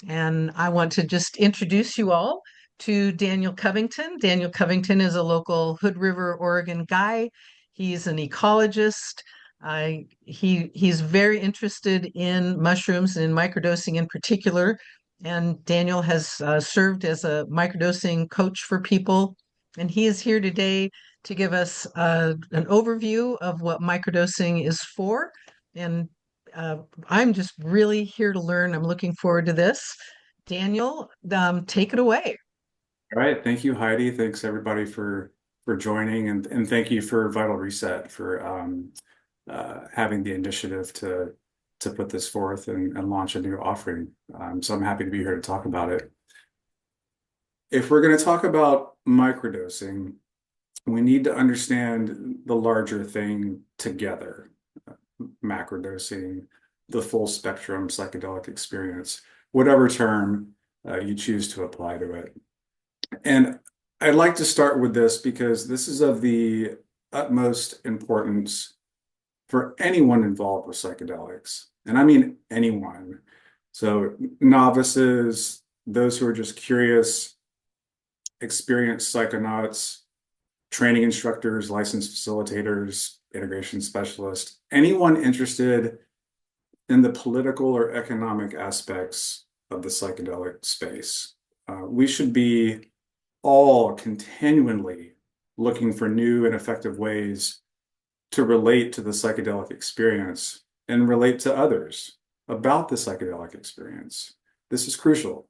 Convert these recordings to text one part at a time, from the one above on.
And I want to just introduce you all to Daniel Covington. Daniel Covington is a local Hood River, Oregon guy. He's an ecologist. He's very interested in mushrooms and in microdosing in particular. And Daniel has served as a microdosing coach for people. And he is here today to give us an overview of what microdosing is for. And uh, I'm just really here to learn. I'm looking forward to this. Daniel, take it away. All right, thank you, Heidi. Thanks everybody for joining, and thank you for Vital Reset for having the initiative to put this forth and launch a new offering. So I'm happy to be here to talk about it. If we're going to talk about microdosing, we need to understand the larger thing together. Macrodosing, the full spectrum psychedelic experience, whatever term you choose to apply to it. And I'd like to start with this because this is of the utmost importance for anyone involved with psychedelics. And I mean anyone. So novices, those who are just curious, experienced psychonauts, training instructors, licensed facilitators, integration specialists, anyone interested in the political or economic aspects of the psychedelic space. We should be all continually looking for new and effective ways to relate to the psychedelic experience and relate to others about the psychedelic experience. This is crucial.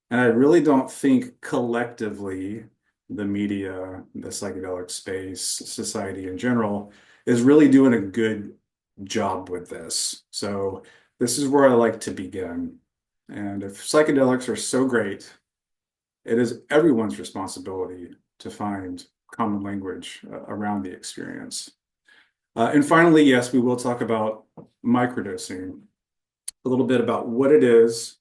And I really don't think collectively the media, the psychedelic space, society in general is really doing a good job with this. So this is where I like to begin. And if psychedelics are so great, it is everyone's responsibility to find common language around the experience. And finally, yes, we will talk about microdosing, a little bit about what it is,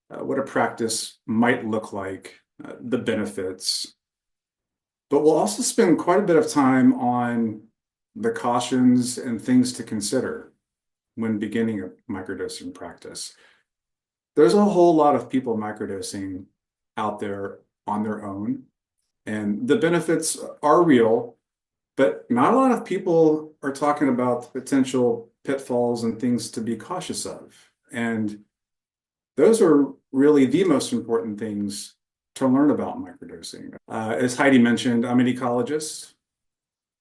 what a practice might look like, the benefits. But we'll also spend quite a bit of time on the cautions and things to consider when beginning a microdosing practice. There's a whole lot of people microdosing out there on their own, and the benefits are real, but not a lot of people are talking about the potential pitfalls and things to be cautious of. And those are really the most important things to learn about microdosing. As Heidi mentioned, I'm an ecologist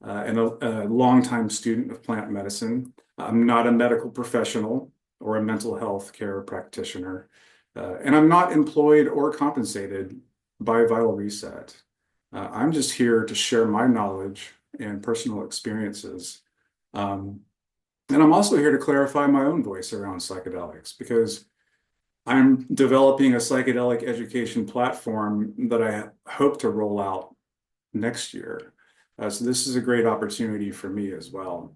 and a longtime student of plant medicine. I'm not a medical professional or a mental health care practitioner, and I'm not employed or compensated by Vital Reset. I'm just here to share my knowledge and personal experiences. And I'm also here to clarify my own voice around psychedelics because I'm developing a psychedelic education platform that I hope to roll out next year. So this is a great opportunity for me as well.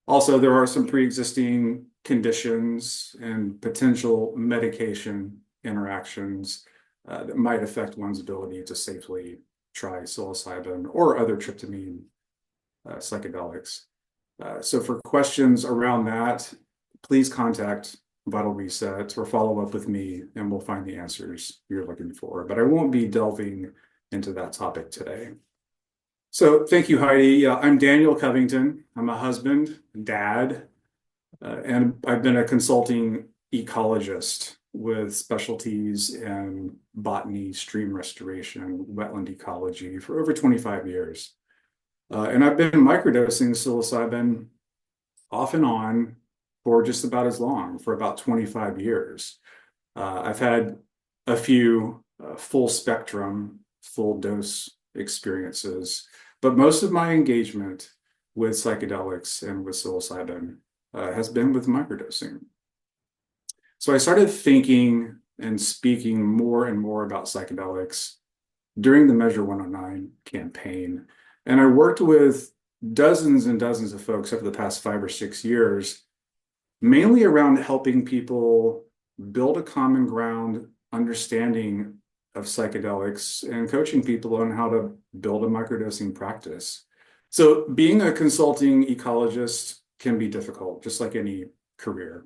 Also, there are some pre-existing conditions and potential medication interactions that might affect one's ability to safely try psilocybin or other tryptamine psychedelics. So for questions around that, please contact Vital Reset or follow up with me and we'll find the answers you're looking for. But I won't be delving into that topic today. So thank you, Heidi. I'm Daniel Covington. I'm a husband, dad, and I've been a consulting ecologist with specialties in botany, stream restoration, wetland ecology for over 25 years. And I've been microdosing psilocybin off and on for just about as long, for about 25 years. I've had a few full spectrum, full dose experiences, but most of my engagement with psychedelics and with psilocybin has been with microdosing. So I started thinking and speaking more and more about psychedelics during the Measure 109 campaign. And I worked with dozens and dozens of folks over the past 5 or 6 years, mainly around helping people build a common ground understanding of psychedelics and coaching people on how to build a microdosing practice. So being a consulting ecologist can be difficult, just like any career.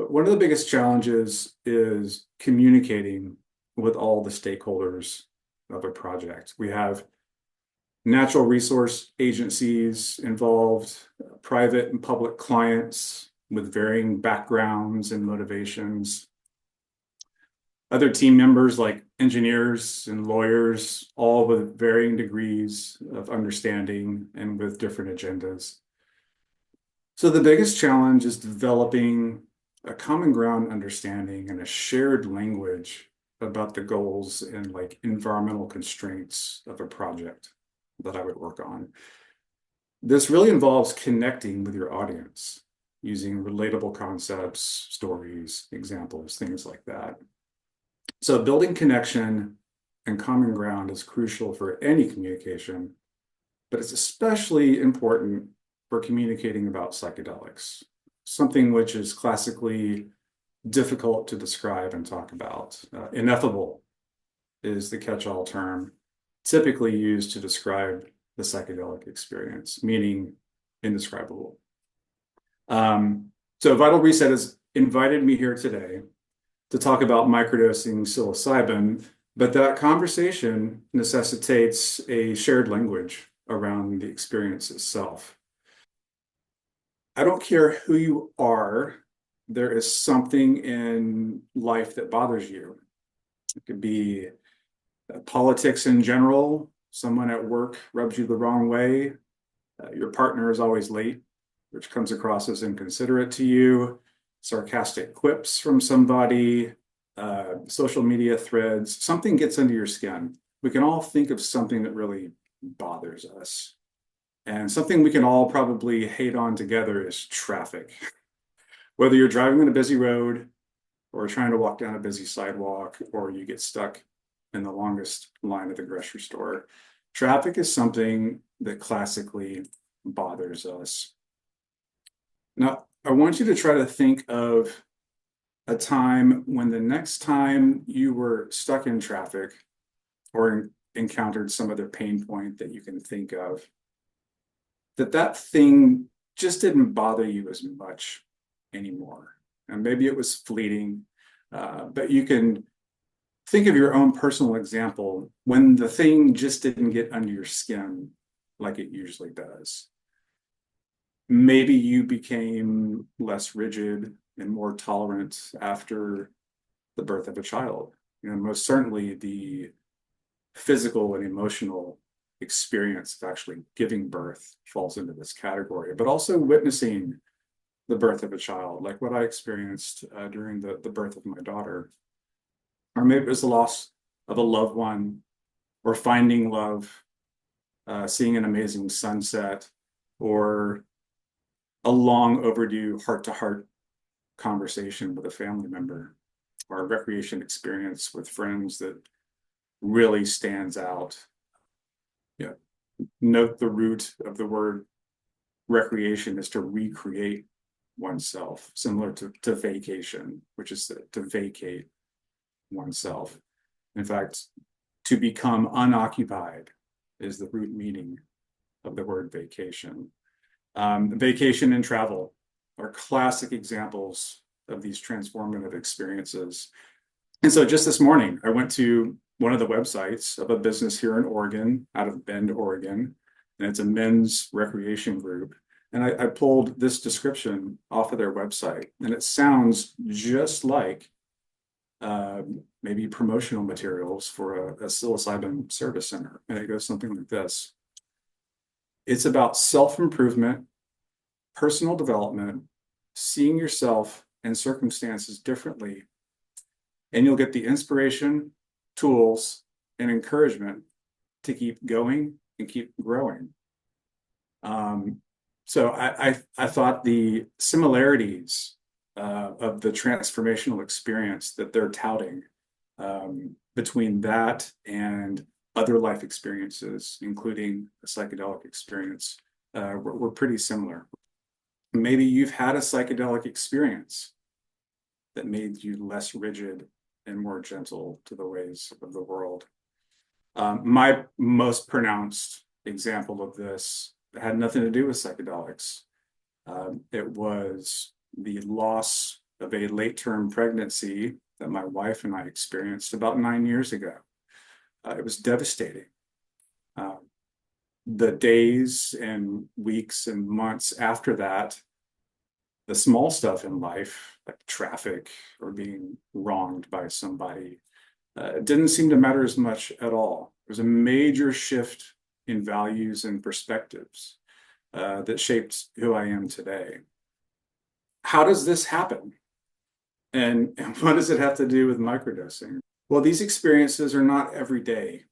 One of the biggest challenges is communicating with all the stakeholders of a project. We have natural resource agencies involved, private and public clients with varying backgrounds and motivations, other team members like engineers and lawyers, all with varying degrees of understanding and with different agendas. So the biggest challenge is developing a common ground understanding and a shared language about the goals and like environmental constraints of a project that I would work on. This really involves connecting with your audience using relatable concepts, stories, examples, things like that. So building connection and common ground is crucial for any communication, but it's especially important for communicating about psychedelics, something which is classically difficult to describe and talk about. Ineffable is the catch-all term typically used to describe the psychedelic experience, meaning indescribable. So Vital Reset has invited me here today to talk about microdosing psilocybin, but that conversation necessitates a shared language around the experience itself. I don't care who you are, there is something in life that bothers you. It could be politics in general, someone at work rubs you the wrong way, your partner is always late, which comes across as inconsiderate to you, sarcastic quips from somebody, social media threads, something gets under your skin. We can all think of something that really bothers us. And something we can all probably hate on together is traffic. Whether you're driving on a busy road or trying to walk down a busy sidewalk, or you get stuck in the longest line at the grocery store, traffic is something that classically bothers us. Now, I want you to try to think of a time when the next time you were stuck in traffic or encountered some other pain point that you can think of, that thing just didn't bother you as much anymore. And maybe it was fleeting, but you can think of your own personal example when the thing just didn't get under your skin like it usually does. Maybe you became less rigid and more tolerant after the birth of a child. You know, most certainly the physical and emotional experience of actually giving birth falls into this category, but also witnessing the birth of a child, like what I experienced during the birth of my daughter. Or maybe it was the loss of a loved one, or finding love, seeing an amazing sunset, or a long overdue heart-to-heart conversation with a family member, or a recreation experience with friends that really stands out. Yeah. Note the root of the word recreation is to recreate oneself, similar to vacation, which is to vacate oneself. In fact, to become unoccupied is the root meaning of the word vacation. Vacation and travel are classic examples of these transformative experiences. And so just this morning, I went to one of the websites of a business here in Oregon, out of Bend, Oregon, and it's a men's recreation group. And I pulled this description off of their website, and it sounds just like maybe promotional materials for a psilocybin service center. And it goes something like this. It's about self-improvement, personal development, seeing yourself and circumstances differently, and you'll get the inspiration, tools, and encouragement to keep going and keep growing. So I thought the similarities of the transformational experience that they're touting between that and other life experiences, including a psychedelic experience, were pretty similar. Maybe you've had a psychedelic experience that made you less rigid and more gentle to the ways of the world. My most pronounced example of this had nothing to do with psychedelics. It was the loss of a late-term pregnancy that my wife and I experienced about 9 years ago. It was devastating. Uh, the days and weeks and months after that, the small stuff in life, like traffic or being wronged by somebody, didn't seem to matter as much at all. There was a major shift in values and perspectives that shaped who I am today. How does this happen? And what does it have to do with microdosing? Well, these experiences are not everyday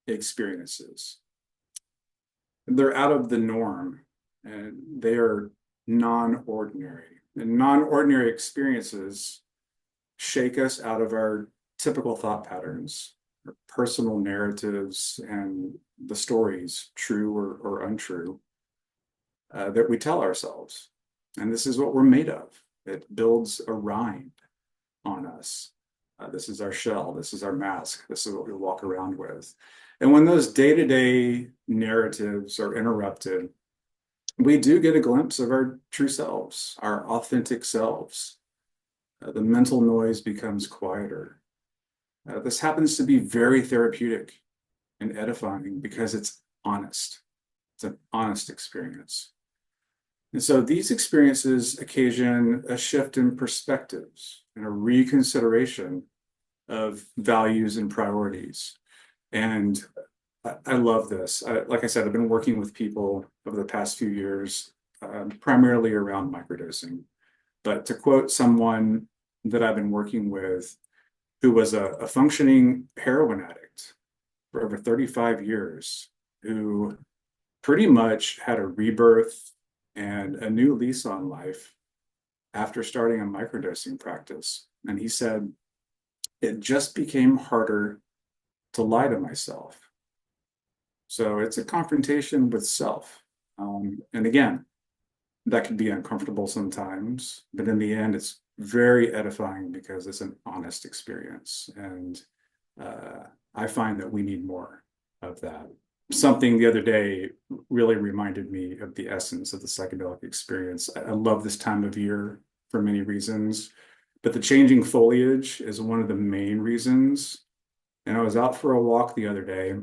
experiences. They're out of the norm and they are non-ordinary. And non-ordinary experiences shake us out of our typical thought patterns, our personal narratives, and the stories, true or untrue, that we tell ourselves. And this is what we're made of. It builds a rind on us. This is our shell. This is our mask. This is what we walk around with. And when those day-to-day narratives are interrupted, we do get a glimpse of our true selves, our authentic selves. The mental noise becomes quieter. This happens to be very therapeutic and edifying because it's honest. It's an honest experience. And so these experiences occasion a shift in perspectives and a reconsideration of values and priorities. And I love this. Like I said, I've been working with people over the past few years, primarily around microdosing. But to quote someone that I've been working with who was a functioning heroin addict for over 35 years, who pretty much had a rebirth and a new lease on life after starting a microdosing practice. And he said, it just became harder to lie to myself. So it's a confrontation with self. And again, that can be uncomfortable sometimes, but in the end, it's very edifying because it's an honest experience. And I find that we need more of that. Something the other day really reminded me of the essence of the psychedelic experience. I love this time of year for many reasons, but the changing foliage is one of the main reasons. And I was out for a walk the other day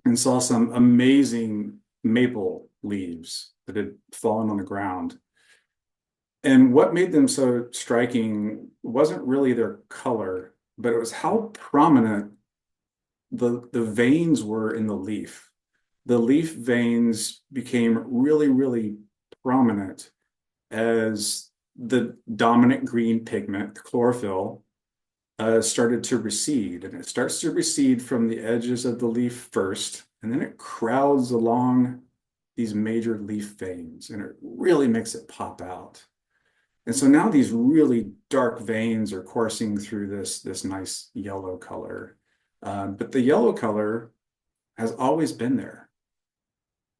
and saw some amazing maple leaves that had fallen on the ground. And what made them so striking wasn't really their color, but it was how prominent the veins were in the leaf. The leaf veins became really, really prominent as the dominant green pigment, chlorophyll, started to recede. And it starts to recede from the edges of the leaf first, and then it crowds along these major leaf veins, and it really makes it pop out. And so now these really dark veins are coursing through this nice yellow color. But the yellow color has always been there.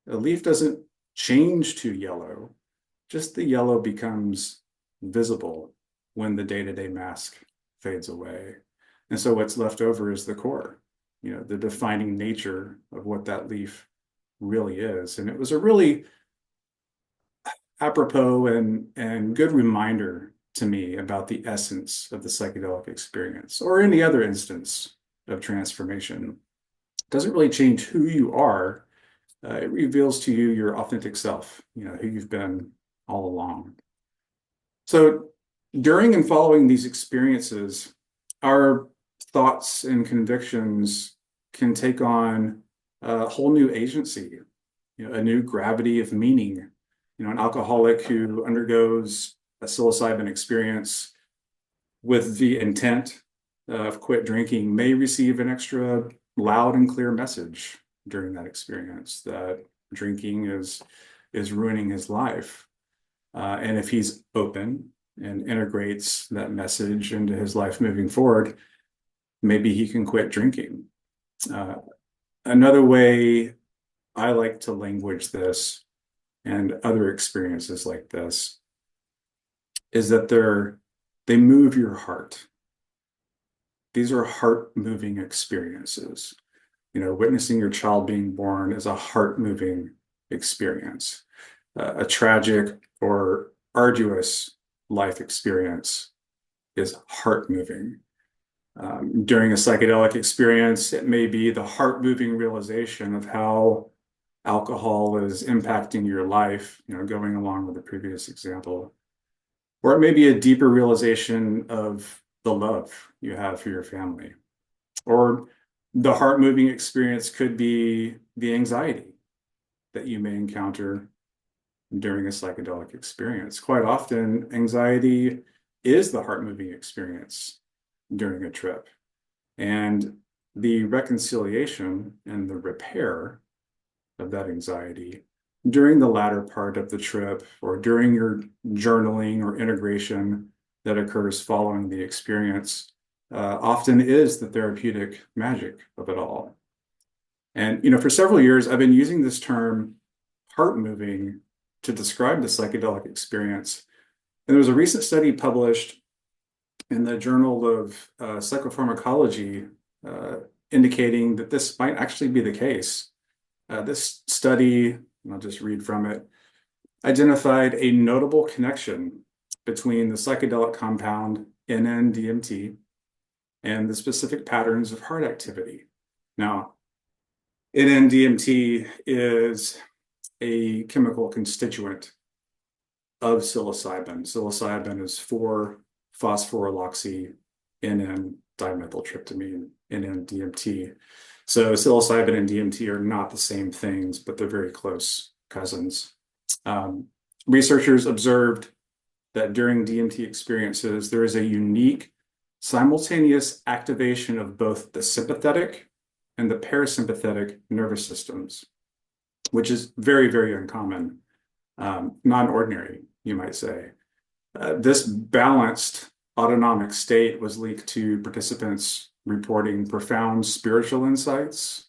The leaf doesn't change to yellow, just the yellow becomes visible when the day-to-day mask fades away. And so what's left over is the core, the defining nature of what that leaf really is. And it was a really apropos and good reminder to me about the essence of the psychedelic experience, or any other instance of transformation. It doesn't really change who you are. It reveals to you your authentic self, who you've been all along. So during and following these experiences, our thoughts and convictions can take on a whole new agency, a new gravity of meaning. An alcoholic who undergoes a psilocybin experience with the intent of quit drinking may receive an extra loud and clear message during that experience that drinking is ruining his life. And if he's open and integrates that message into his life moving forward, maybe he can quit drinking. Another way I like to language this and other experiences like this is that they move your heart. These are heart-moving experiences. Witnessing your child being born is a heart-moving experience. A tragic or arduous life experience is heart moving. During a psychedelic experience, it may be the heart moving realization of how alcohol is impacting your life, going along with the previous example. Or it may be a deeper realization of the love you have for your family. Or the heart moving experience could be the anxiety that you may encounter during a psychedelic experience. Quite often, anxiety is the heart moving experience during a trip. And the reconciliation and the repair of that anxiety during the latter part of the trip or during your journaling or integration that occurs following the experience often is the therapeutic magic of it all. And, for several years, I've been using this term heart moving to describe the psychedelic experience. And there was a recent study published in the Journal of Psychopharmacology indicating that this might actually be the case. This study, and I'll just read from it, identified a notable connection between the psychedelic compound NN-DMT and the specific patterns of heart activity. Now, NN-DMT is a chemical constituent of psilocybin. Psilocybin is 4-phosphoryloxy NN-dimethyltryptamine, NN-DMT. So psilocybin and DMT are not the same things, but they're very close cousins. Researchers observed that during DMT experiences, there is a unique simultaneous activation of both the sympathetic and the parasympathetic nervous systems, which is very, very uncommon, non-ordinary, you might say. This balanced autonomic state was linked to participants reporting profound spiritual insights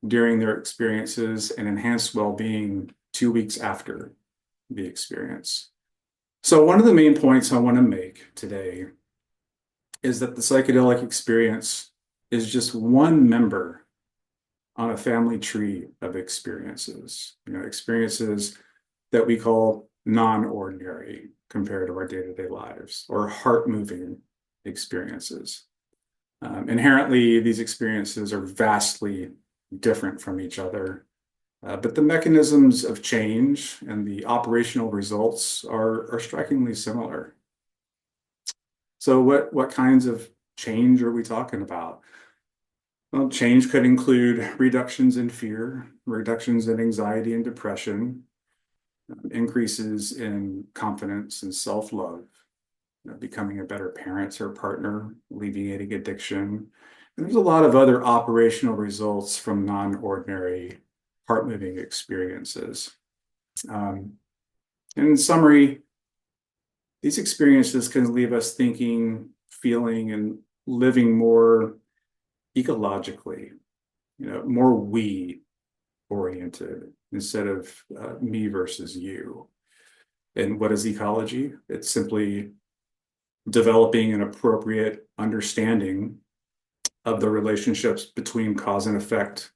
during their experiences and enhanced well-being 2 weeks after the experience. So one of the main points I want to make today is that the psychedelic experience is just one member on a family tree of experiences, experiences that we call non-ordinary compared to our day-to-day lives, or heart-moving experiences. Inherently, these experiences are vastly different from each other, but the mechanisms of change and the operational results are strikingly similar. So what kinds of change are we talking about? Well, change could include reductions in fear, reductions in anxiety and depression, increases in confidence and self-love, becoming a better parent or partner, alleviating addiction. And there's a lot of other operational results from non-ordinary heart-moving experiences. In summary, these experiences can leave us thinking, feeling, and living more ecologically, more we-oriented instead of me versus you. And what is ecology? It's simply developing an appropriate understanding of the relationships between cause and effect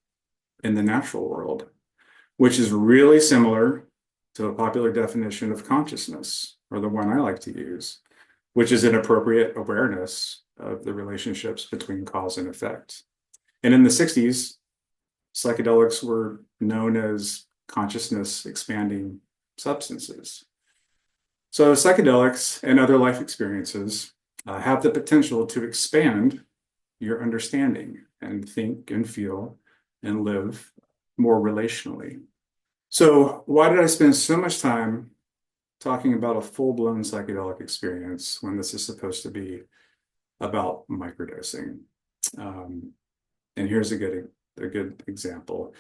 in the natural world, which is really similar to a popular definition of consciousness, or the one I like to use, which is an appropriate awareness of the relationships between cause and effect. And in the 60s, psychedelics were known as consciousness expanding substances. So psychedelics and other life experiences have the potential to expand your understanding and think and feel and live more relationally. So why did I spend so much time talking about a full-blown psychedelic experience when this is supposed to be about microdosing? And here's a good example.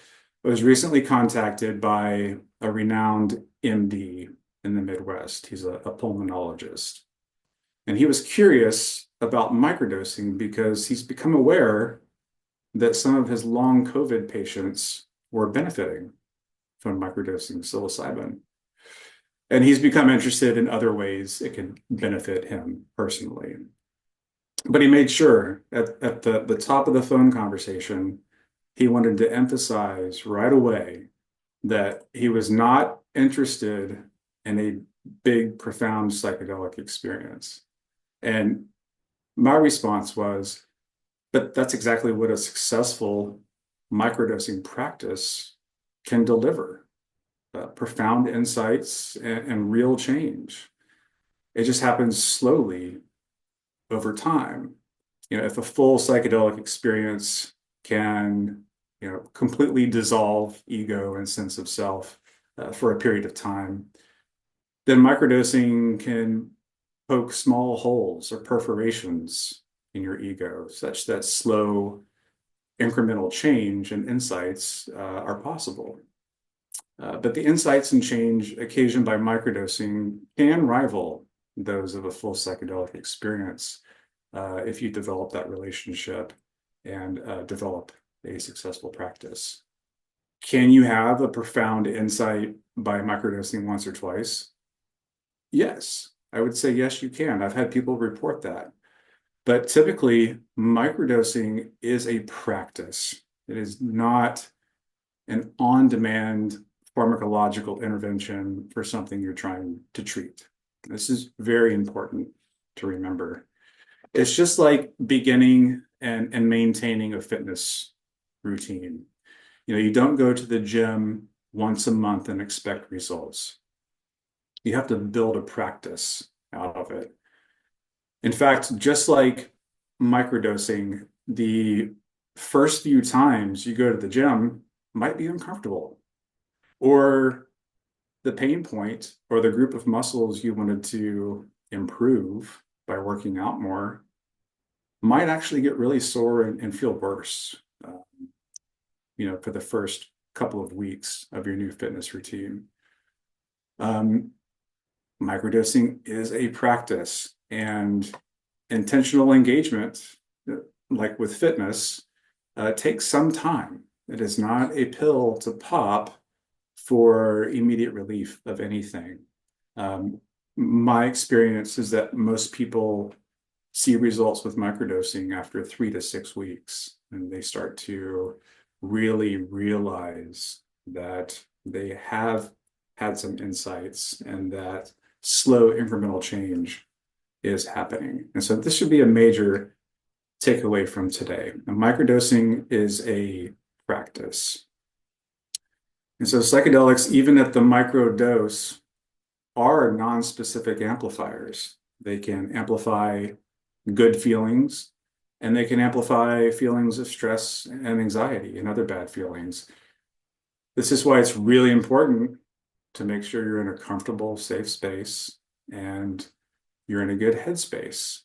I was recently contacted by a renowned MD in the Midwest. He's a pulmonologist. And he was curious about microdosing because he's become aware that some of his long COVID patients were benefiting from microdosing psilocybin. And he's become interested in other ways it can benefit him personally. But he made sure at the top of the phone conversation, he wanted to emphasize right away that he was not interested in a big, profound psychedelic experience. And my response was, but that's exactly what a successful microdosing practice can deliver, profound insights and real change. It just happens slowly over time. If a full psychedelic experience can, completely dissolve ego and sense of self for a period of time, then microdosing can poke small holes or perforations in your ego, such that slow, incremental change and insights are possible. But the insights and change occasioned by microdosing can rival those of a full psychedelic experience if you develop that relationship and develop a successful practice. Can you have a profound insight by microdosing once or twice? Yes, I would say yes, you can. I've had people report that. But typically, microdosing is a practice. It is not an on-demand pharmacological intervention for something you're trying to treat. This is very important to remember. It's just like beginning and maintaining a fitness routine. You don't go to the gym once a month and expect results. You have to build a practice out of it. In fact, just like microdosing, the first few times you go to the gym might be uncomfortable, or the pain point or the group of muscles you wanted to improve by working out more might actually get really sore and feel worse, for the first couple of weeks of your new fitness routine. Microdosing is a practice, and intentional engagement, like with fitness, takes some time. It is not a pill to pop for immediate relief of anything. My experience is that most people see results with microdosing after 3 to 6 weeks, and they start to really realize that they have had some insights and that slow incremental change is happening. And so this should be a major takeaway from today. And microdosing is a practice. And so psychedelics, even at the micro dose, are non-specific amplifiers. They can amplify good feelings, and they can amplify feelings of stress and anxiety and other bad feelings. This is why it's really important to make sure you're in a comfortable, safe space and you're in a good headspace,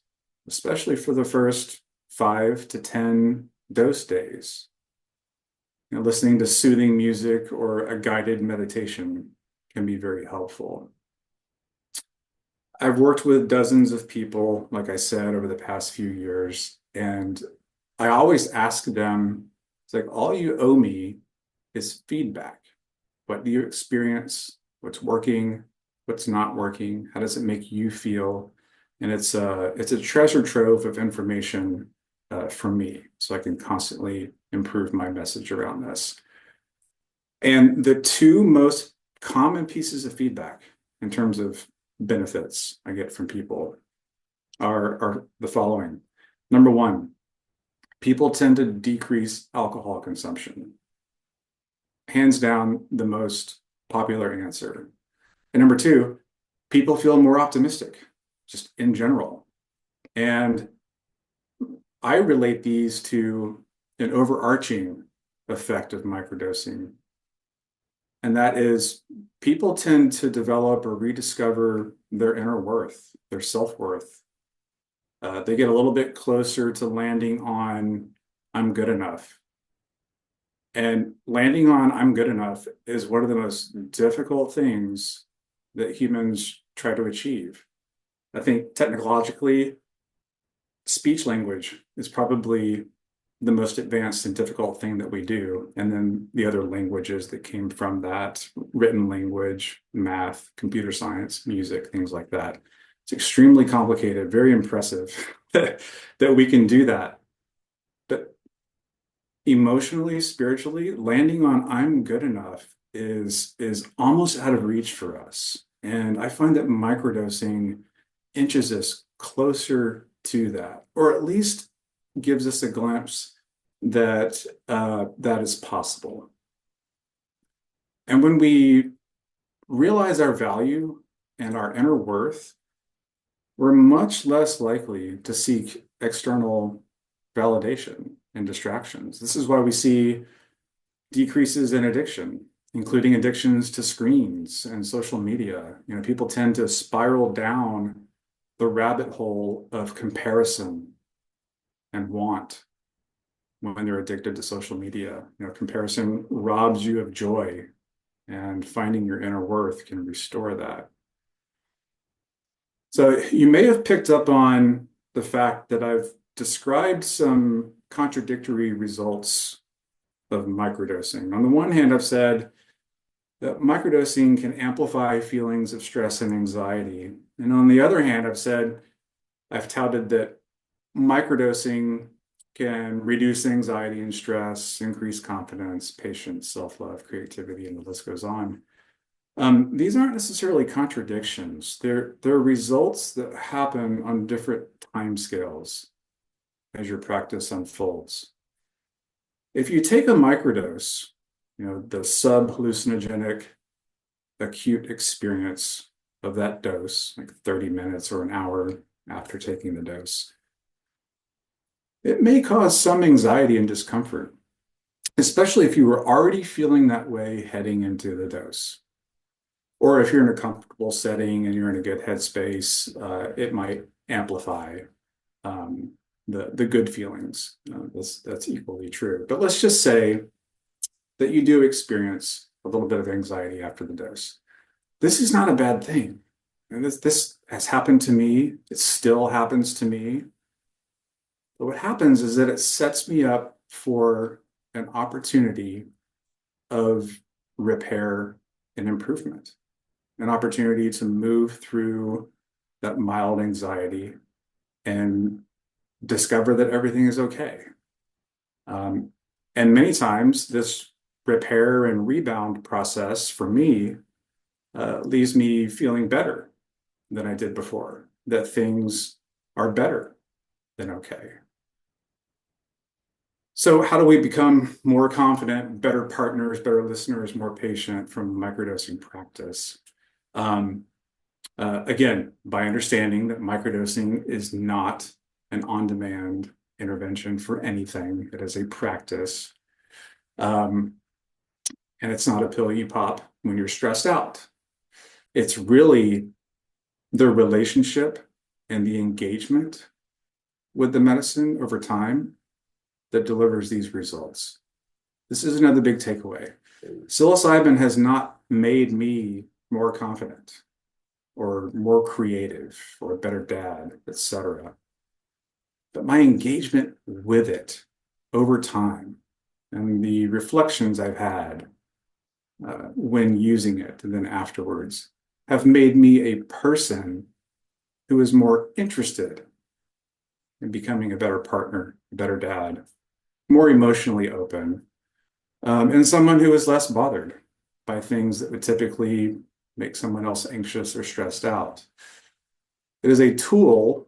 especially for the first 5 to 10 dose days. Listening to soothing music or a guided meditation can be very helpful. I've worked with dozens of people, like I said, over the past few years, and I always ask them, it's like, all you owe me is feedback. What do you experience? What's working? What's not working? How does it make you feel? And it's a treasure trove of information for me, so I can constantly improve my message around this. And the two most common pieces of feedback in terms of benefits I get from people are the following. Number one, people tend to decrease alcohol consumption. Hands down, the most popular answer. And number two, people feel more optimistic, just in general. And I relate these to an overarching effect of microdosing. And that is, people tend to develop or rediscover their inner worth, their self-worth. They get a little bit closer to landing on, I'm good enough. And landing on, I'm good enough is one of the most difficult things that humans try to achieve. I think technologically, speech language is probably the most advanced and difficult thing that we do. And then the other languages that came from that, written language, math, computer science, music, things like that. It's extremely complicated, very impressive that we can do that. But emotionally, spiritually, landing on I'm good enough is almost out of reach for us. And I find that microdosing inches us closer to that, or at least gives us a glimpse that that is possible. And when we realize our value and our inner worth, we're much less likely to seek external validation and distractions. This is why we see decreases in addiction, including addictions to screens and social media. You know, people tend to spiral down the rabbit hole of comparison and want when they're addicted to social media. You know, comparison robs you of joy, and finding your inner worth can restore that. So you may have picked up on the fact that I've described some contradictory results of microdosing. On the one hand, I've said that microdosing can amplify feelings of stress and anxiety. And on the other hand, I've touted that microdosing can reduce anxiety and stress, increase confidence, patience, self-love, creativity, and the list goes on. These aren't necessarily contradictions. They're results that happen on different timescales as your practice unfolds. If you take a microdose, you know, the sub-hallucinogenic acute experience of that dose, like 30 minutes or an hour after taking the dose, it may cause some anxiety and discomfort, especially if you were already feeling that way heading into the dose. Or if you're in a comfortable setting and you're in a good headspace, it might amplify the good feelings. That's equally true. But let's just say that you do experience a little bit of anxiety after the dose. This is not a bad thing. And this has happened to me. It still happens to me. But what happens is that it sets me up for an opportunity of repair and improvement, an opportunity to move through that mild anxiety and discover that everything is okay. And many times this repair and rebound process for me leaves me feeling better than I did before, that things are better than okay. So how do we become more confident, better partners, better listeners, more patient from microdosing practice? Again, by understanding that microdosing is not an on-demand intervention for anything. It is a practice. And it's not a pill you pop when you're stressed out. It's really the relationship and the engagement with the medicine over time that delivers these results. This is another big takeaway. Psilocybin has not made me more confident or more creative or a better dad, etc. But my engagement with it over time and the reflections I've had when using it and then afterwards have made me a person who is more interested in becoming a better partner, a better dad, more emotionally open, and someone who is less bothered by things that would typically make someone else anxious or stressed out. It is a tool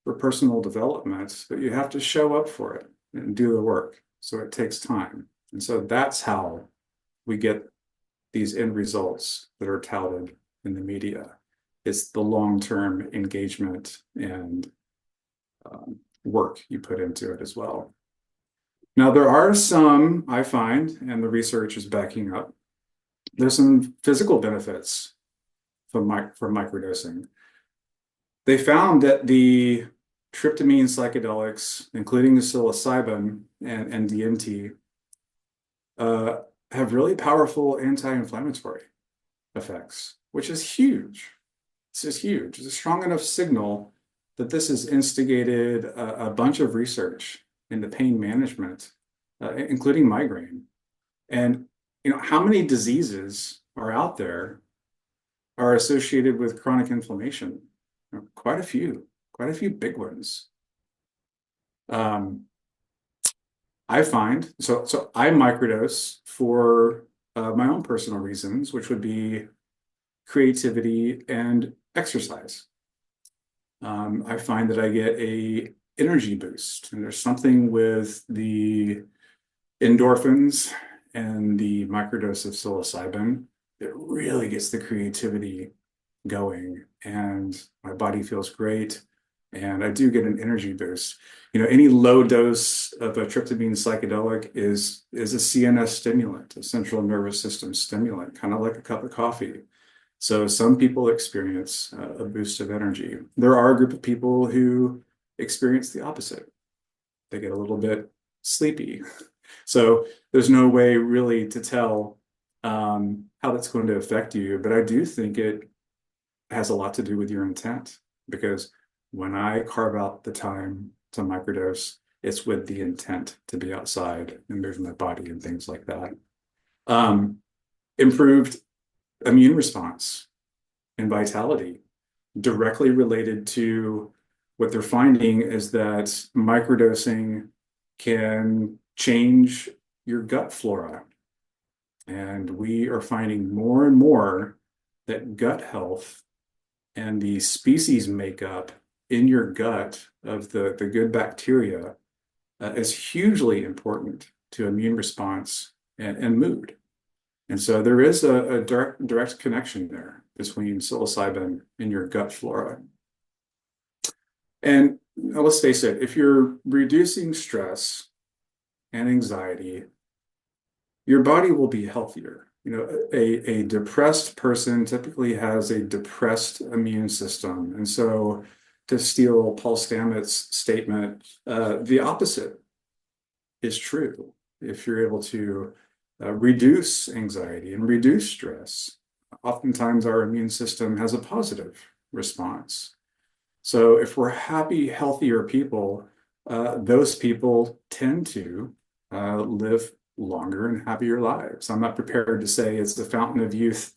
for personal development, but you have to show up for it and do the work. So it takes time. And so that's how we get these end results that are touted in the media. It's the long-term engagement and work you put into it as well. Now, there are some, I find, and the research is backing up, there's some physical benefits from microdosing. They found that the tryptamine psychedelics, including the psilocybin and DMT, have really powerful anti-inflammatory effects, which is huge. This is huge. It's a strong enough signal that this has instigated a bunch of research into pain management, including migraine. And you know, how many diseases are out there are associated with chronic inflammation? Quite a few big ones. I find, so I microdose for my own personal reasons, which would be creativity, and exercise. I find that I get a energy boost, and there's something with the endorphins and the microdose of psilocybin that really gets the creativity going, and my body feels great, and I do get an energy boost. Any low dose of a tryptamine psychedelic is a CNS stimulant, a central nervous system stimulant, kind of like a cup of coffee. So some people experience a boost of energy. There are a group of people who experience the opposite. They get a little bit sleepy. So there's no way really to tell how that's going to affect you. But I do think it has a lot to do with your intent, because when I carve out the time to microdose, it's with the intent to be outside and move my body and things like that. Improved immune response and vitality, directly related to what they're finding is that microdosing can change your gut flora. And we are finding more and more that gut health and the species makeup in your gut of the good bacteria is hugely important to immune response and mood. And so there is a direct connection there between psilocybin and your gut flora. And let's face it, if you're reducing stress and anxiety, your body will be healthier. A depressed person typically has a depressed immune system. And so, to steal Paul Stamets' statement, the opposite is true. If you're able to reduce anxiety and reduce stress, oftentimes our immune system has a positive response. So if we're happy, healthier people, those people tend to live longer and happier lives. I'm not prepared to say it's the fountain of youth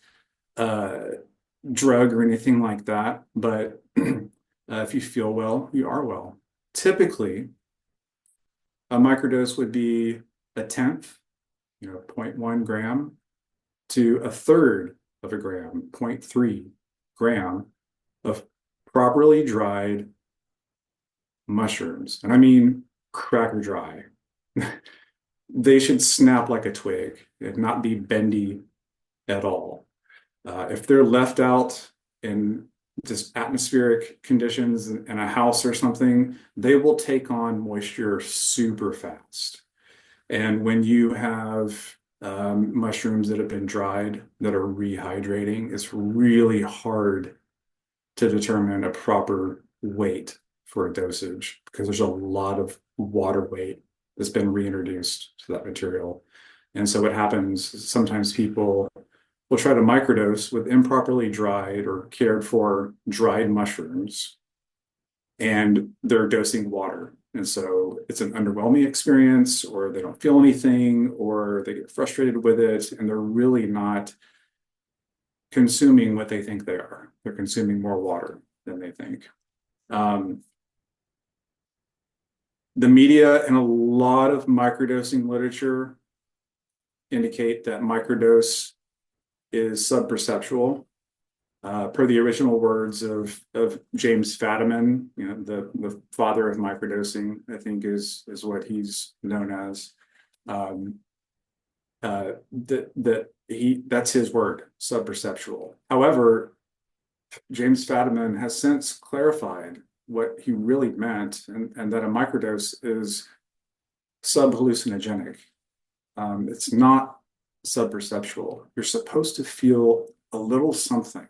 drug or anything like that, but if you feel well, you are well. Typically, a microdose would be a tenth, 0.1 gram, to a third of a gram, 0.3 gram of properly dried mushrooms. And I mean cracker dry. They should snap like a twig and not be bendy at all. If they're left out in just atmospheric conditions in a house or something, they will take on moisture super fast. And when you have mushrooms that have been dried that are rehydrating, it's really hard to determine a proper weight for a dosage, because there's a lot of water weight that's been reintroduced to that material. And so what happens, sometimes people will try to microdose with improperly dried or cared for dried mushrooms, and they're dosing water. And so it's an underwhelming experience, or they don't feel anything, or they get frustrated with it, and they're really not consuming what they think they are. They're consuming more water than they think. The media and a lot of microdosing literature indicate that microdose is sub-perceptual. Per the original words of James Fadiman, the father of microdosing, I think is what he's known as. That's his word, sub-perceptual. However, James Fadiman has since clarified what he really meant, and that a microdose is sub-hallucinogenic. It's not sub-perceptual. You're supposed to feel a little something.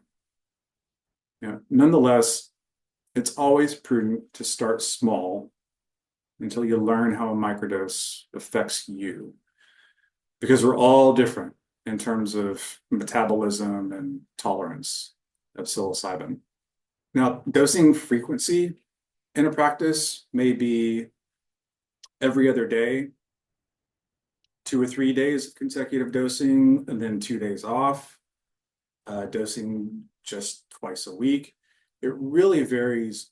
Nonetheless, it's always prudent to start small until you learn how a microdose affects you, because we're all different in terms of metabolism and tolerance of psilocybin. Now, dosing frequency in a practice may be every other day, 2 or 3 days of consecutive dosing, and then 2 days off, dosing just twice a week. It really varies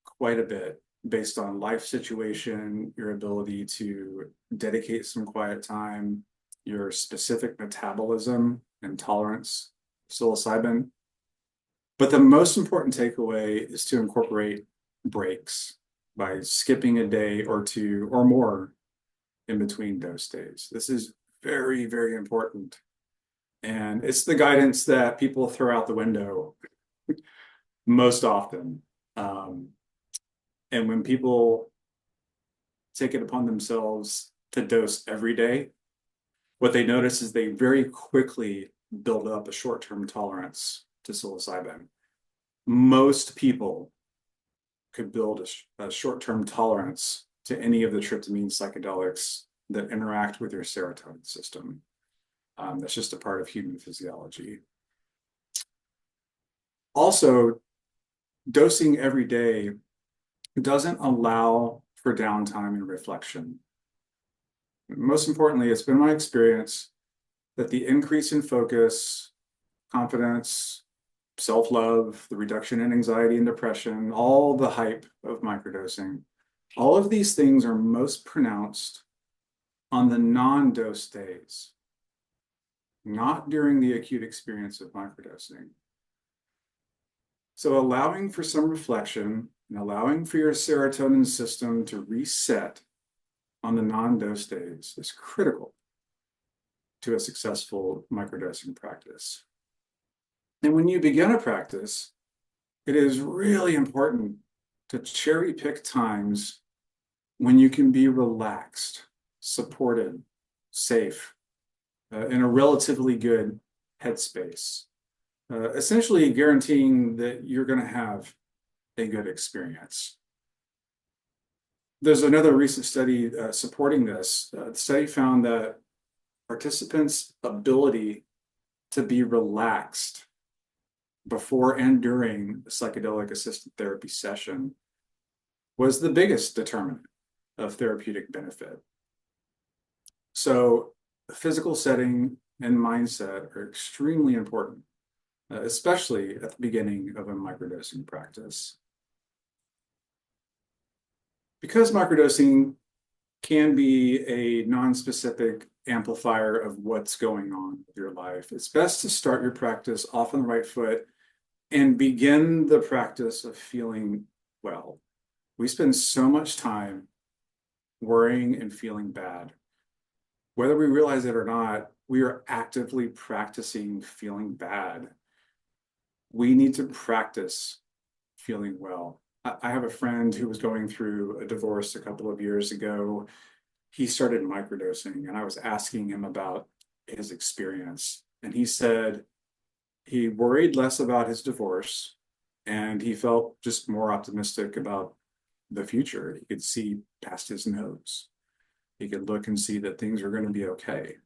quite a bit based on life situation, your ability to dedicate some quiet time, your specific metabolism and tolerance of psilocybin. But the most important takeaway is to incorporate breaks by skipping a day or two or more in between dose days. This is very, very important. And it's the guidance that people throw out the window most often. Um, and when people take it upon themselves to dose every day, what they notice is they very quickly build up a short-term tolerance to psilocybin. Most people could build a short-term tolerance to any of the tryptamine psychedelics that interact with your serotonin system. That's just a part of human physiology. Also, dosing every day doesn't allow for downtime and reflection. Most importantly, it's been my experience that the increase in focus, confidence, self-love, the reduction in anxiety and depression, all the hype of microdosing, all of these things are most pronounced on the non-dose days, not during the acute experience of microdosing. So allowing for some reflection and allowing for your serotonin system to reset on the non-dose days is critical to a successful microdosing practice. And when you begin a practice, it is really important to cherry pick times when you can be relaxed, supported, safe, in a relatively good headspace, essentially guaranteeing that you're going to have a good experience. There's another recent study supporting this. The study found that participants' ability to be relaxed before and during a psychedelic assisted therapy session was the biggest determinant of therapeutic benefit. So physical setting and mindset are extremely important, especially at the beginning of a microdosing practice. Because microdosing can be a non-specific amplifier of what's going on with your life, it's best to start your practice off on the right foot and begin the practice of feeling well. We spend so much time worrying and feeling bad. Whether we realize it or not, we are actively practicing feeling bad. We need to practice feeling well. I have a friend who was going through a divorce a couple of years ago. He started microdosing, and I was asking him about his experience. And he said he worried less about his divorce, and he felt just more optimistic about the future. He could see past his nose. He could look and see that things are going to be okay.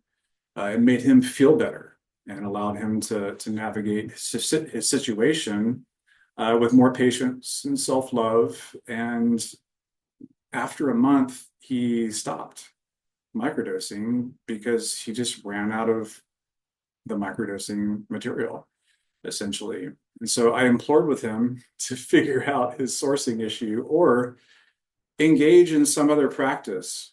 It made him feel better and allowed him to navigate his situation with more patience and self-love. And after a month, he stopped microdosing because he just ran out of the microdosing material, essentially. And so I implored with him to figure out his sourcing issue or engage in some other practice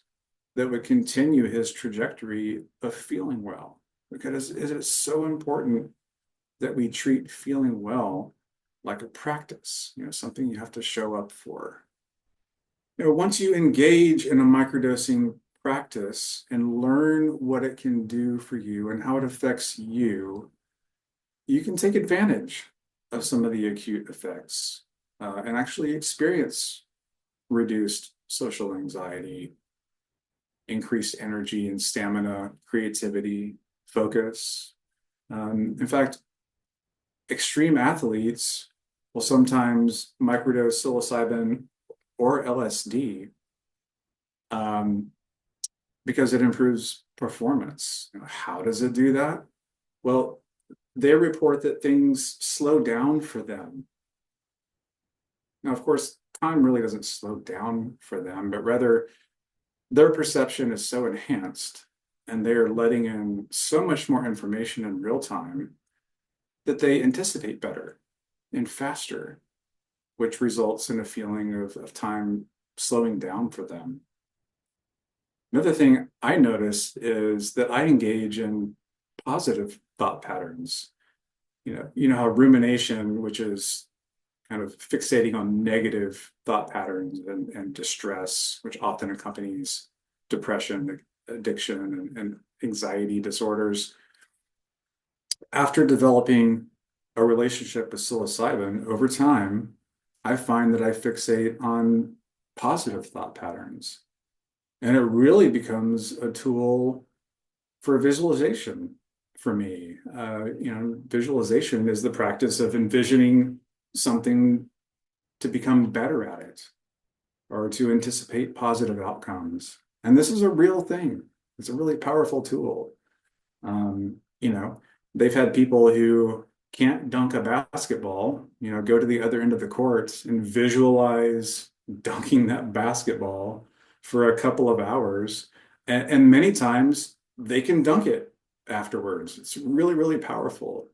that would continue his trajectory of feeling well. Because it is so important that we treat feeling well like a practice, something you have to show up for. Once you engage in a microdosing practice and learn what it can do for you and how it affects you, you can take advantage of some of the acute effects and actually experience reduced social anxiety, increased energy and stamina, creativity, focus. In fact, extreme athletes will sometimes microdose psilocybin or LSD because it improves performance. How does it do that? Well, they report that things slow down for them. Now, of course, time really doesn't slow down for them, but rather their perception is so enhanced and they are letting in so much more information in real time that they anticipate better and faster, which results in a feeling of time slowing down for them. Another thing I notice is that I engage in positive thought patterns. you know how rumination, which is kind of fixating on negative thought patterns and distress, which often accompanies depression, addiction, and anxiety disorders. After developing a relationship with psilocybin over time, I find that I fixate on positive thought patterns. And it really becomes a tool for visualization for me. Visualization is the practice of envisioning something to become better at it or to anticipate positive outcomes. And this is a real thing. It's a really powerful tool. Um, you know, they've had people who can't dunk a basketball, go to the other end of the court and visualize dunking that basketball for a couple of hours. And many times they can dunk it afterwards. It's really, really powerful.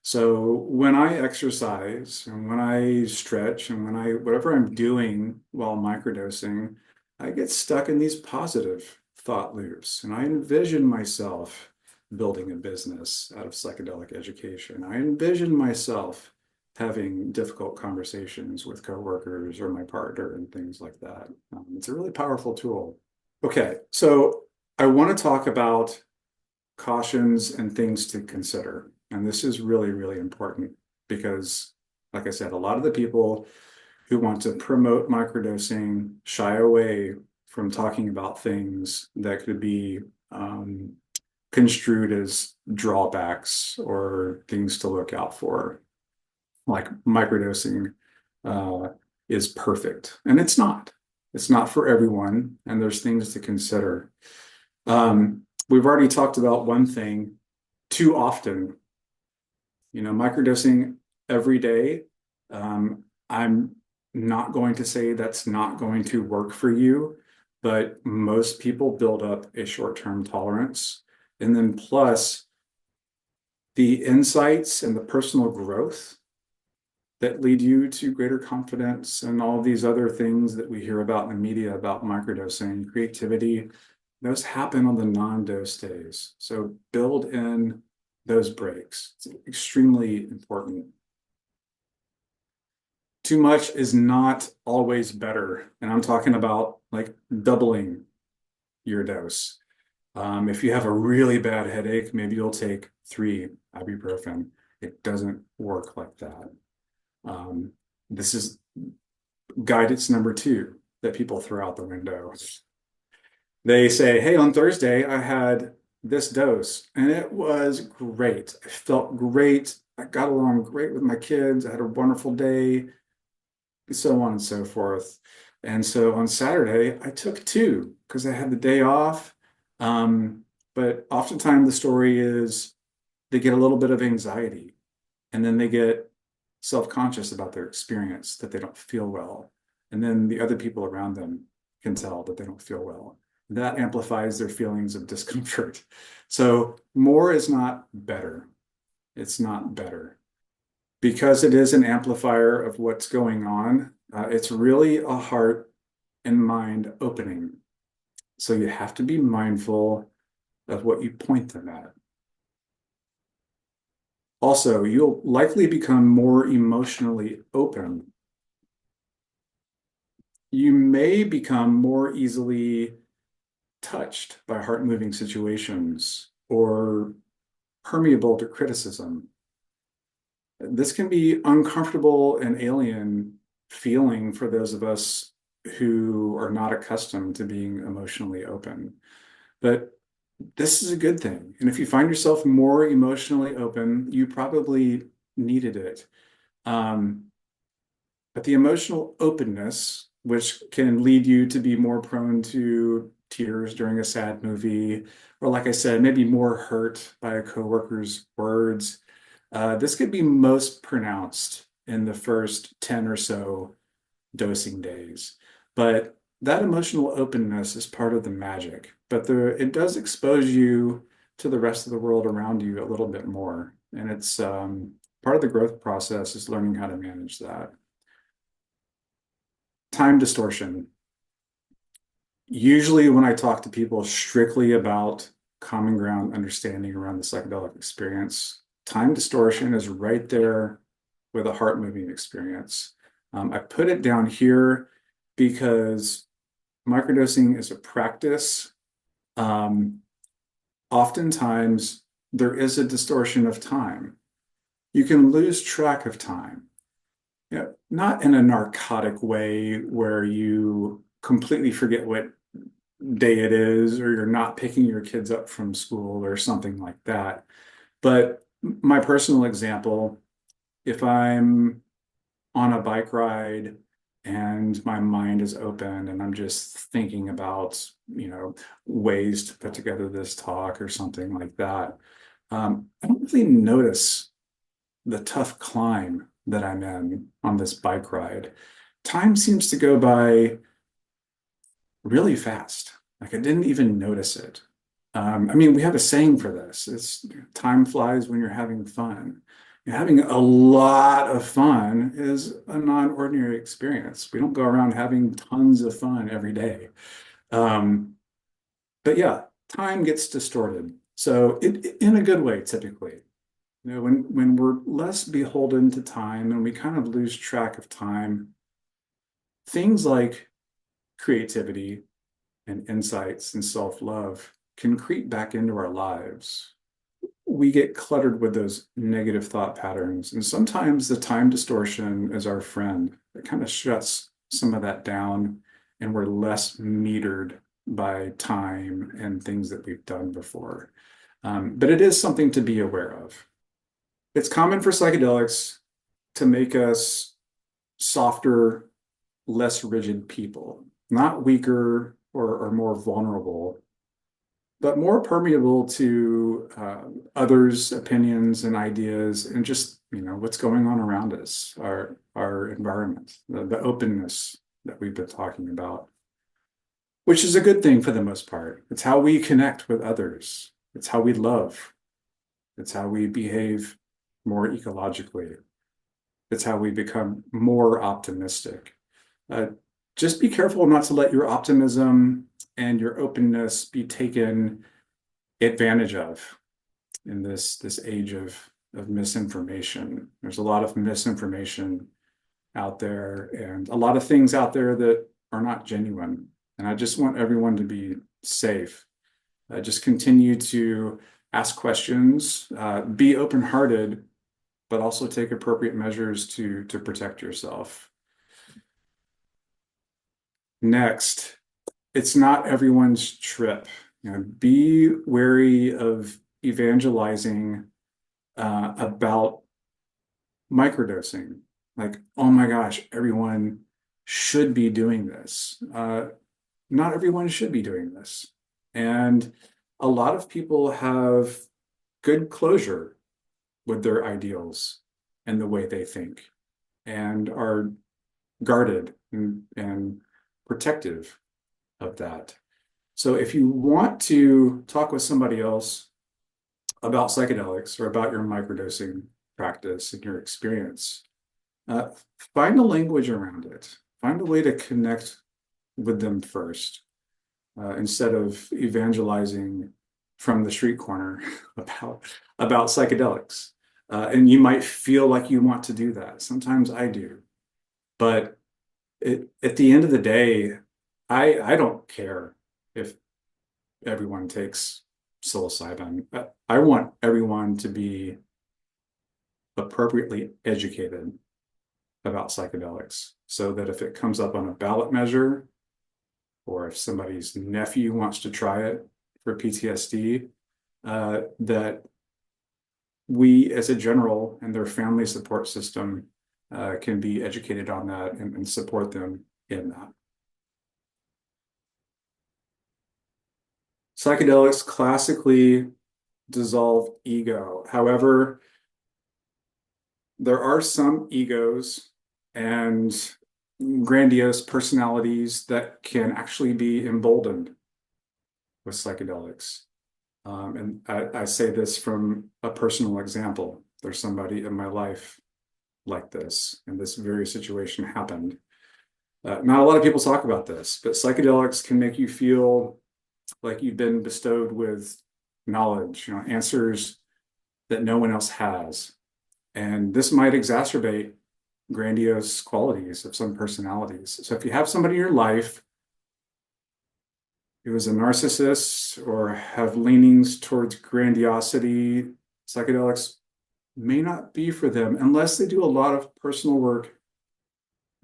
So when I exercise and when I stretch and whatever I'm doing while microdosing, I get stuck in these positive thought loops and I envision myself building a business out of psychedelic education. I envision myself having difficult conversations with coworkers or my partner and things like that. It's a really powerful tool. Okay, so I want to talk about cautions and things to consider. And this is really, really important because, like I said, a lot of the people who want to promote microdosing shy away from talking about things that could be construed as drawbacks or things to look out for. Like microdosing is perfect, and it's not. It's not for everyone, and there's things to consider. We've already talked about one thing, too often. Microdosing every day. I'm not going to say that's not going to work for you, but most people build up a short-term tolerance. And then plus the insights and the personal growth that lead you to greater confidence and all these other things that we hear about in the media about microdosing, creativity, those happen on the non-dose days. So build in those breaks. It's extremely important. Too much is not always better. And I'm talking about like doubling your dose. If you have a really bad headache, maybe you'll take 3 ibuprofen. It doesn't work like that. This is guidance number 2 that people throw out the window. They say, hey, on Thursday, I had this dose and it was great. I felt great. I got along great with my kids. I had a wonderful day, so on and so forth. And so on Saturday, I took 2 because I had the day off. But oftentimes the story is they get a little bit of anxiety and then they get self-conscious about their experience, that they don't feel well. And then the other people around them can tell that they don't feel well. That amplifies their feelings of discomfort. So more is not better. It's not better. Because it is an amplifier of what's going on, it's really a heart and mind opening. So you have to be mindful of what you point them at. Also, you'll likely become more emotionally open. You may become more easily touched by heart-moving situations or permeable to criticism. This can be uncomfortable and alien feeling for those of us who are not accustomed to being emotionally open. But this is a good thing. And if you find yourself more emotionally open, you probably needed it. But the emotional openness, which can lead you to be more prone to tears during a sad movie, or like I said, maybe more hurt by a coworker's words, this could be most pronounced in the first 10 or so dosing days. But that emotional openness is part of the magic. But it does expose you to the rest of the world around you a little bit more. And it's part of the growth process is learning how to manage that. Time distortion. Usually when I talk to people strictly about common ground understanding around the psychedelic experience, time distortion is right there with a heart moving experience. I put it down here because microdosing is a practice. Um, Oftentimes, there is a distortion of time. You can lose track of time. You know, not in a narcotic way where you completely forget what day it is, or you're not picking your kids up from school or something like that. But my personal example, if I'm on a bike ride and my mind is open and I'm just thinking about, ways to put together this talk or something like that, I don't really notice the tough climb that I'm in on this bike ride. Time seems to go by really fast. Like I didn't even notice it. I mean, we have a saying for this. It's time flies when you're having fun. Having a lot of fun is a non-ordinary experience. We don't go around having tons of fun every day. Um, but yeah, time gets distorted. So in a good way, typically. When we're less beholden to time and we kind of lose track of time, things like creativity and insights and self-love can creep back into our lives. We get cluttered with those negative thought patterns. And sometimes the time distortion is our friend. It kind of shuts some of that down, and we're less metered by time and things that we've done before. But it is something to be aware of. It's common for psychedelics to make us softer, less rigid people, not weaker or more vulnerable, but more permeable to others' opinions and ideas, and just what's going on around us, our environment, the openness that we've been talking about, which is a good thing for the most part. It's how we connect with others. It's how we love. It's how we behave more ecologically. It's how we become more optimistic. Uh, just be careful not to let your optimism and your openness be taken advantage of in this age of misinformation. There's a lot of misinformation out there and a lot of things out there that are not genuine. And I just want everyone to be safe. Just continue to ask questions, be open-hearted, but also take appropriate measures to protect yourself. Next, it's not everyone's trip. Be wary of evangelizing about microdosing. Like, oh my gosh, everyone should be doing this. Not everyone should be doing this. And a lot of people have good closure with their ideals and the way they think, and are guarded and protective of that. So if you want to talk with somebody else about psychedelics or about your microdosing practice and your experience, uh, find a language around it. Find a way to connect with them first, instead of evangelizing from the street corner about psychedelics. And you might feel like you want to do that. Sometimes I do. But at the end of the day, I don't care if everyone takes psilocybin. I want everyone to be appropriately educated about psychedelics, so that if it comes up on a ballot measure, or if somebody's nephew wants to try it for PTSD, that we as a general and their family support system can be educated on that and support them in that. Psychedelics classically dissolve ego. However, there are some egos and grandiose personalities that can actually be emboldened with psychedelics. And I say this from a personal example. There's somebody in my life like this, and this very situation happened. Not a lot of people talk about this, but psychedelics can make you feel like you've been bestowed with knowledge, answers that no one else has. And this might exacerbate grandiose qualities of some personalities. So if you have somebody in your life who is a narcissist or have leanings towards grandiosity, psychedelics may not be for them unless they do a lot of personal work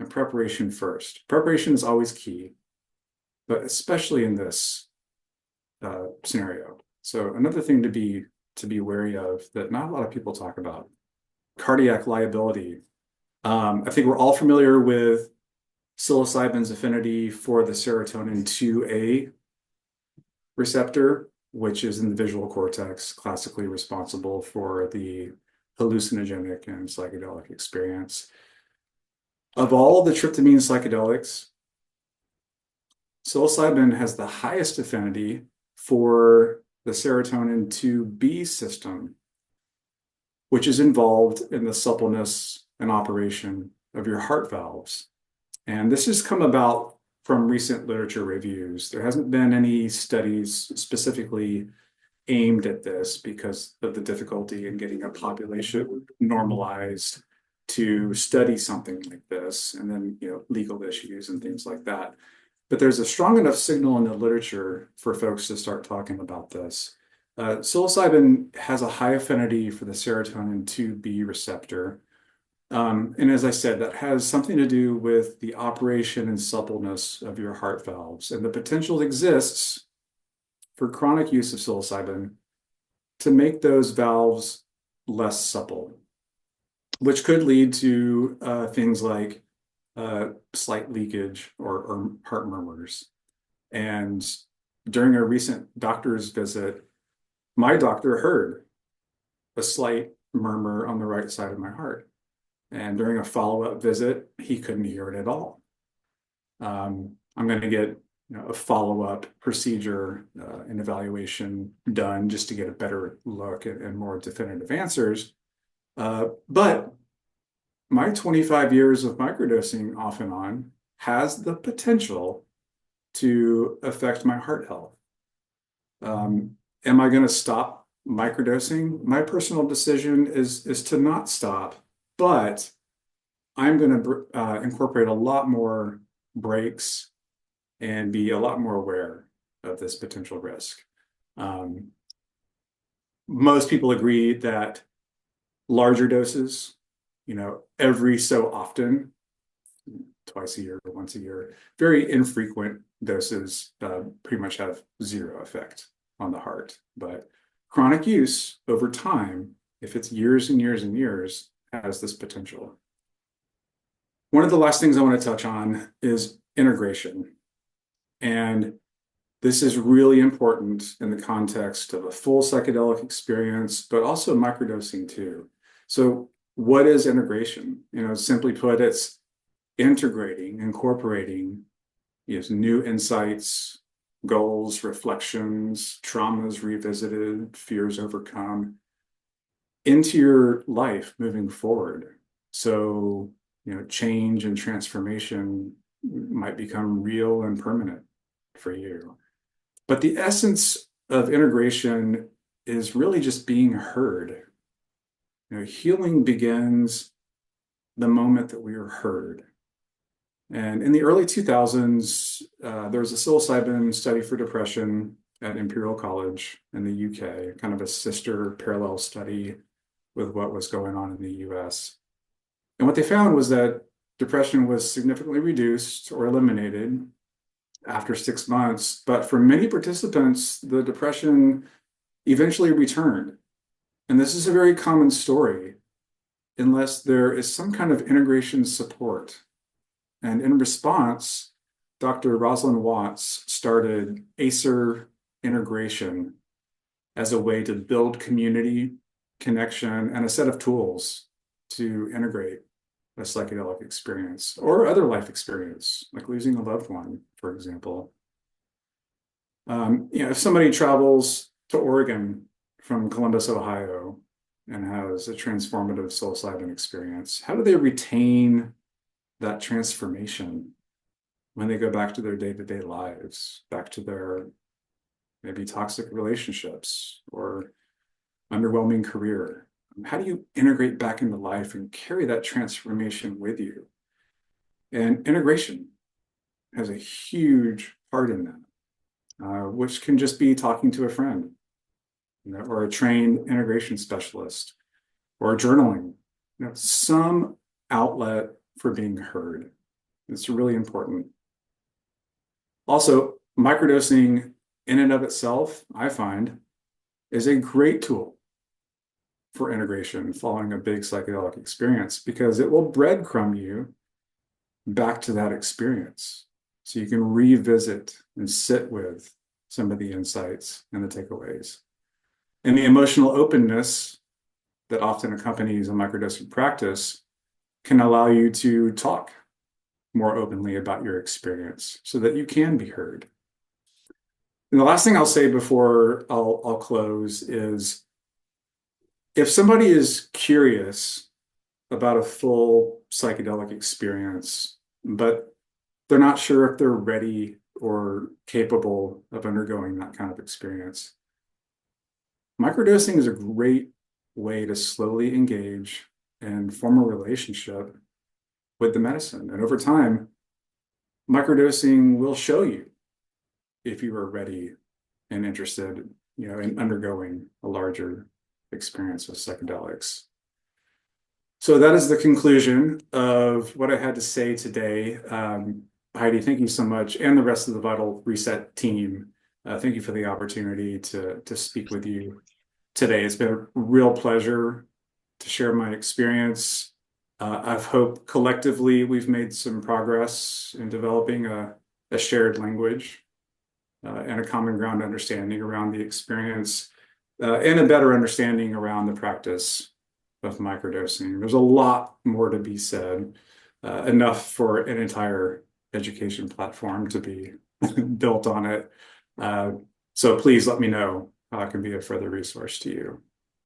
and preparation first. Preparation is always key, but especially in this scenario. So another thing to be wary of that not a lot of people talk about, cardiac liability. I think we're all familiar with psilocybin's affinity for the serotonin 2A receptor, which is in the visual cortex, classically responsible for the hallucinogenic and psychedelic experience. Of all the tryptamine psychedelics, psilocybin has the highest affinity for the serotonin 2B system, which is involved in the suppleness and operation of your heart valves. And this has come about from recent literature reviews. There hasn't been any studies specifically aimed at this because of the difficulty in getting a population normalized to study something like this, and then legal issues and things like that. But there's a strong enough signal in the literature for folks to start talking about this. Psilocybin has a high affinity for the serotonin 2B receptor. And as I said, that has something to do with the operation and suppleness of your heart valves. And the potential exists for chronic use of psilocybin to make those valves less supple, which could lead to things like slight leakage or heart murmurs. And during a recent doctor's visit, my doctor heard a slight murmur on the right side of my heart. And during a follow-up visit, he couldn't hear it at all. I'm going to get a follow-up procedure and evaluation done just to get a better look and more definitive answers. But my 25 years of microdosing off and on has the potential to affect my heart health. Am I going to stop microdosing? My personal decision is to not stop, but I'm going to incorporate a lot more breaks and be a lot more aware of this potential risk. Most people agree that larger doses, every so often, twice a year, once a year, very infrequent doses pretty much have zero effect on the heart. But chronic use over time, if it's years and years and years, has this potential. One of the last things I want to touch on is integration. And this is really important in the context of a full psychedelic experience, but also microdosing too. So what is integration? Simply put, it's integrating, incorporating new insights, goals, reflections, traumas revisited, fears overcome into your life moving forward. So, change and transformation might become real and permanent for you. But the essence of integration is really just being heard. Healing begins the moment that we are heard. And in the early 2000s, there was a psilocybin study for depression at Imperial College in the UK, kind of a sister parallel study with what was going on in the US. And what they found was that depression was significantly reduced or eliminated after 6 months. But for many participants, the depression eventually returned. And this is a very common story unless there is some kind of integration support. And in response, Dr. Rosalind Watts started ACER integration as a way to build community, connection, and a set of tools to integrate a psychedelic experience or other life experience, like losing a loved one, for example. If somebody travels to Oregon from Columbus, Ohio, and has a transformative psilocybin experience, how do they retain that transformation when they go back to their day-to-day lives, back to their maybe toxic relationships or underwhelming career? How do you integrate back into life and carry that transformation with you? And integration has a huge part in that, which can just be talking to a friend, or a trained integration specialist, or journaling, some outlet for being heard. It's really important. Also, microdosing in and of itself, I find, is a great tool for integration following a big psychedelic experience, because it will breadcrumb you back to that experience. So you can revisit and sit with some of the insights and the takeaways. And the emotional openness that often accompanies a microdosing practice can allow you to talk more openly about your experience so that you can be heard. And the last thing I'll say before I'll close is, if somebody is curious about a full psychedelic experience, but they're not sure if they're ready or capable of undergoing that kind of experience, microdosing is a great way to slowly engage and form a relationship with the medicine. And over time, microdosing will show you if you are ready and interested, in undergoing a larger experience with psychedelics. So that is the conclusion of what I had to say today. Heidi, thank you so much, and the rest of the Vital Reset team. Thank you for the opportunity to speak with you today. It's been a real pleasure to share my experience. I hope collectively we've made some progress in developing a shared language and a common ground understanding around the experience, and a better understanding around the practice of microdosing. There's a lot more to be said, enough for an entire education platform to be built on it. So please let me know how I can be a further resource to you.